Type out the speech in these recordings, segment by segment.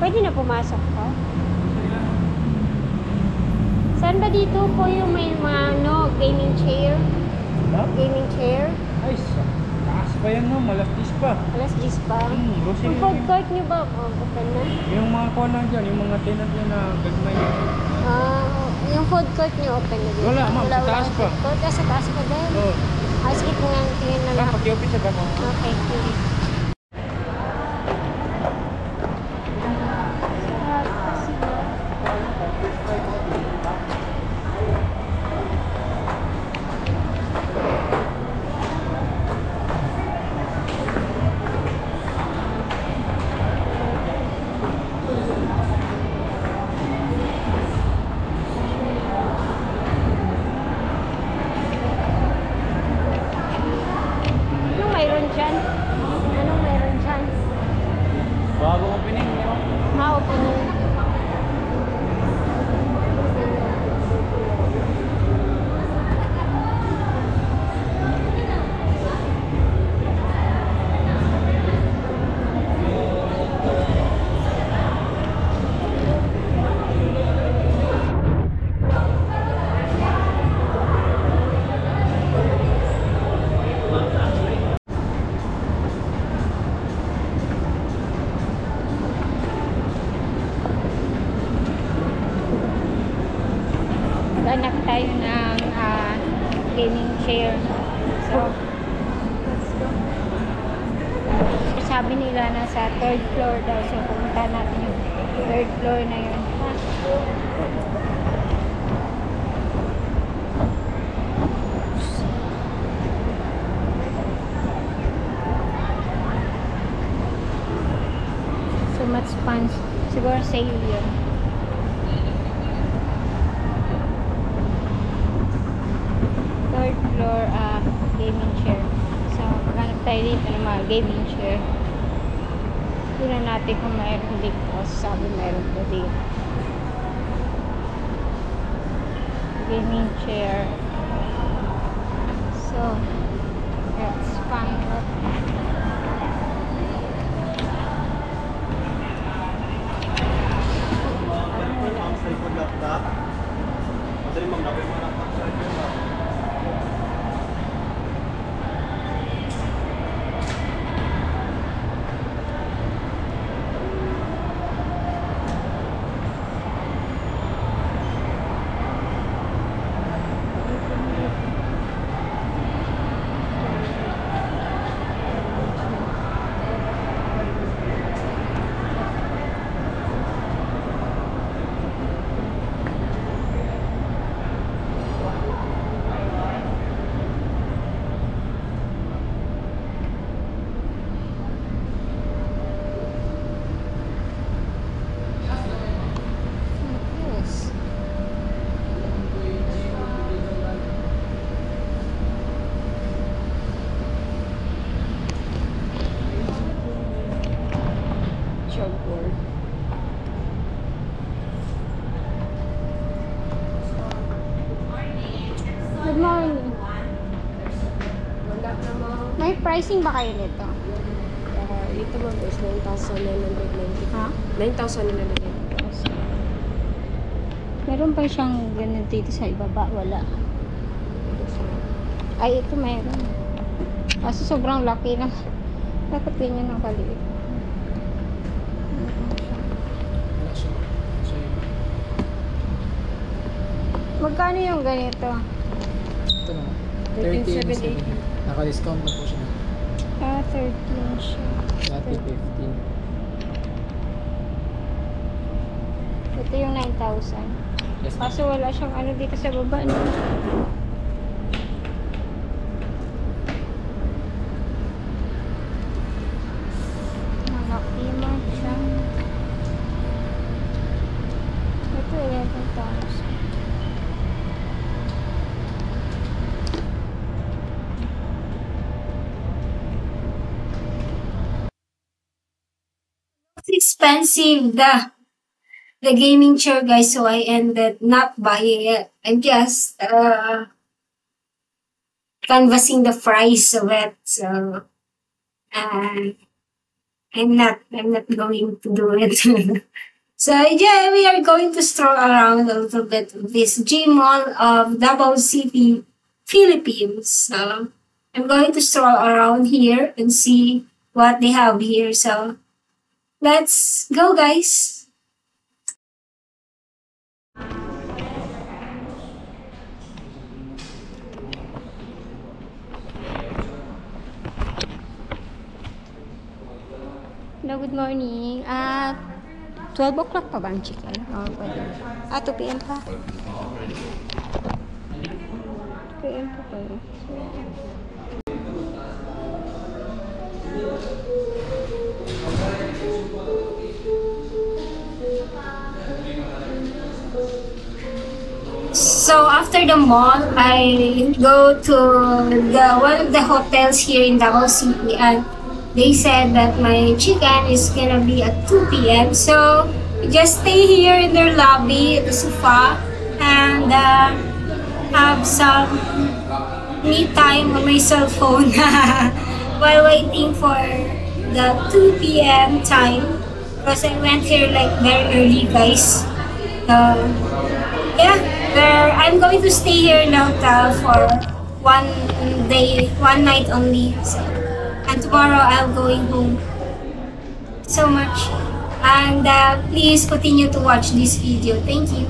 Pwede na pumasok ka? Saan ba dito po yung may mga gaming chair? Ha? Gaming chair? Ay, taas pa yan no, malas 10 pa. Alas 10 pa? Rosing Yung food court nyo ba? Open na? Yung mga kuha lang dyan, yung mga tenant nyo na gagmay. Yung food court nyo open na din? Wala, ma'am, sa taas pa. Food court? Sa taas pa din? Oo. Sige po nga, tingin na lang. Pag-i-open siya ba mo? Okay, sige. Anong meron dyan? Bago opening nyo. Ma-opening. Hanap tayo ng gaming chair. So, let's go. Sabi nila nasa 3rd floor daw. So, pumunta natin yung 3rd floor na yun. So much fun. Siguro sale yun. Floor gaming chair. So, maghanap tayo dito ng mga gaming chair. Tignan natin kung mayroon dito. Kasi sabi mayroon po dito. Gaming chair. So, let's find out. Good morning. May pricing ba kayo nito? Ito mo is 9,990. Ha? 9,990. Meron pa siyang ganun dito sa ibaba. Wala. Ay, ito meron. Kasi sobrang laki na. Dapat ganyan ang kaliit. Magkano yung ganito? Ito naman. 13,780. Naka-discount na po siya. 13 siya. Dati 15. Ito yung 9,000. Yes, ma'am. Kaso wala siyang ano dito sa baba, no? Malaki man siya. Ito 11,000. Expensive the gaming chair, guys, so I ended not buying it. I'm just canvassing the price of it. So I'm not going to do it. So yeah, we are going to stroll around a little bit of this G Mall of Davao City, Philippines. So I'm going to stroll around here and see what they have here. So let's go, guys. Hello, good morning. 12 o'clock pa ba ang chicken? Pwede. 2 p.m. pa. 2 p.m. pa pala. So after the mall, I go to one of the hotels here in Davao City, and they said that my chicken is gonna be at 2 p.m. So we just stay here in their lobby at the sofa and have some me time on my cell phone while waiting for the 2 p.m. time, because I went here like very early, guys. Yeah, I'm going to stay here in the hotel for 1 day, 1 night only. So, and tomorrow I'm going home. So much. And please continue to watch this video. Thank you.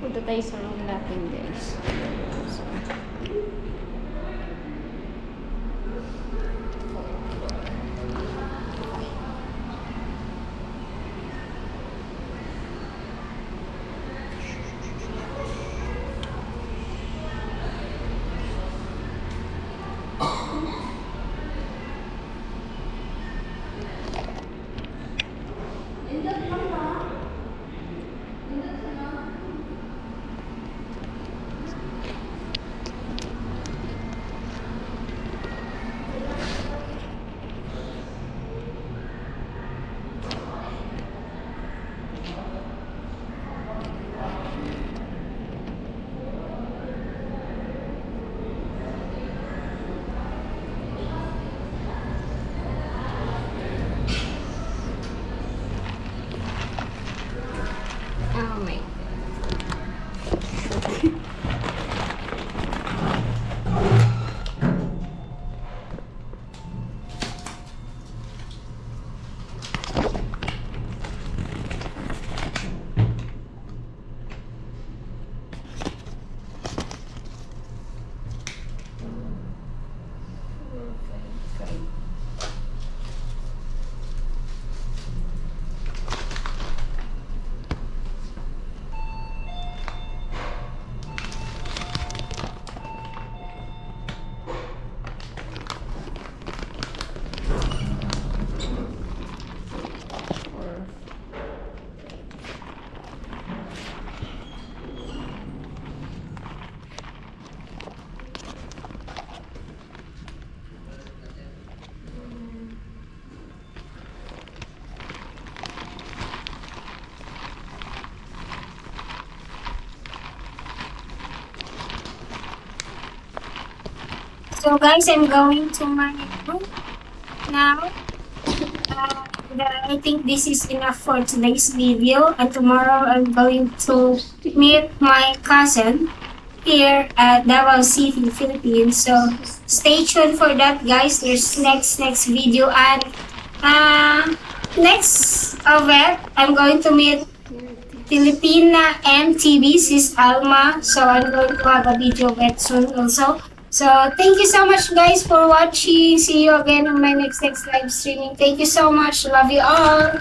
Punta tayo sa room natin, guys. So, oh my. So guys, I'm going to my room now. I think this is enough for today's video, and tomorrow I'm going to meet my cousin here at Davao City, Philippines. So stay tuned for that, guys. There's next video, and next of it, I'm going to meet Filipina MTV, Sis Alma. So I'm going to have a video of it soon also. So thank you so much, guys, for watching. See you again on my next live streaming. Thank you so much. Love you all.